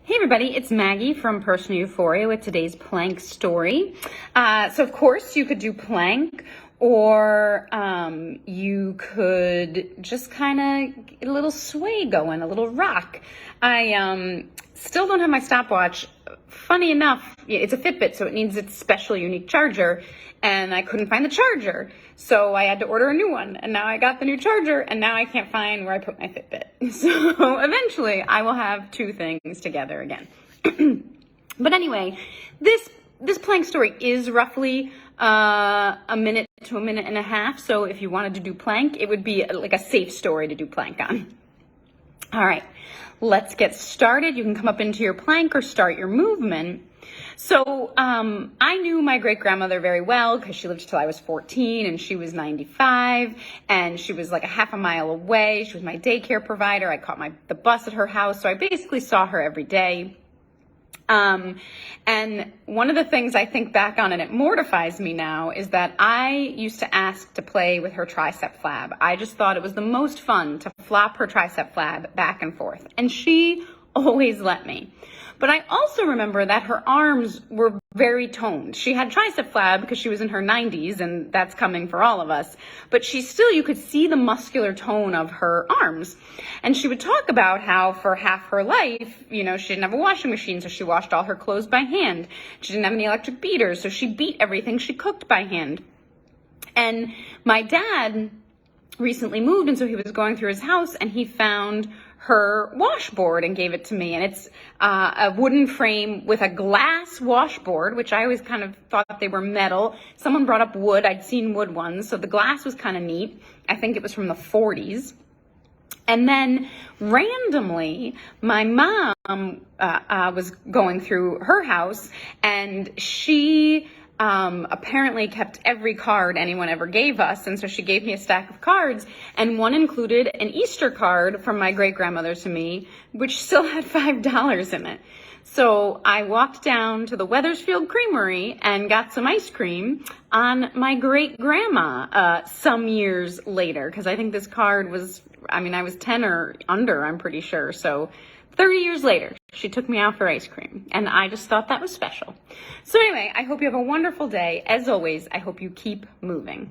Hey everybody, it's Maggie from Personal Euphoria with today's plank story. So of course you could do plank, or you could just kind of get a little sway going, a little rock. I still don't have my stopwatch. Funny enough, it's a Fitbit, so it needs its special unique charger, and I couldn't find the charger. So I had to order a new one, and now I got the new charger, and now I can't find where I put my Fitbit. So eventually I will have two things together again. But anyway, this plank story is roughly a minute to a minute and a half. So if you wanted to do plank, it would be like a safe story to do plank on. All right, let's get started. You can come up into your plank or start your movement. So I knew my great-grandmother very well because she lived till I was 14 and she was 95, and she was like a half a mile away. She was my daycare provider. I caught the bus at her house, so I basically saw her every day. And one of the things I think back on, and it mortifies me now, is that I used to ask to play with her tricep flab. I just thought it was the most fun to flop her tricep flab back and forth, and she always let me. But I also remember that her arms were very toned. She had tricep flab because she was in her 90s, and that's coming for all of us. But you could see the muscular tone of her arms. And she would talk about how for half her life, she didn't have a washing machine, so she washed all her clothes by hand. She didn't have any electric beaters, so she beat everything she cooked by hand. And my dad recently moved, and so he was going through his house, and he found her washboard and gave it to me. And it's a wooden frame with a glass washboard, which I always kind of thought they were metal. Someone brought up wood. I'd seen wood ones, so the glass was kind of neat. I think it was from the 40s. And then randomly, my mom was going through her house, and she apparently kept every card anyone ever gave us. And so she gave me a stack of cards, and one included an Easter card from my great-grandmother to me, which still had $5 in it. So I walked down to the Wethersfield Creamery and got some ice cream on my great-grandma some years later, because I think this card I was 10 or under, I'm pretty sure. So 30 years later, she took me out for ice cream, and I just thought that was special. So anyway, I hope you have a wonderful day. As always, I hope you keep moving.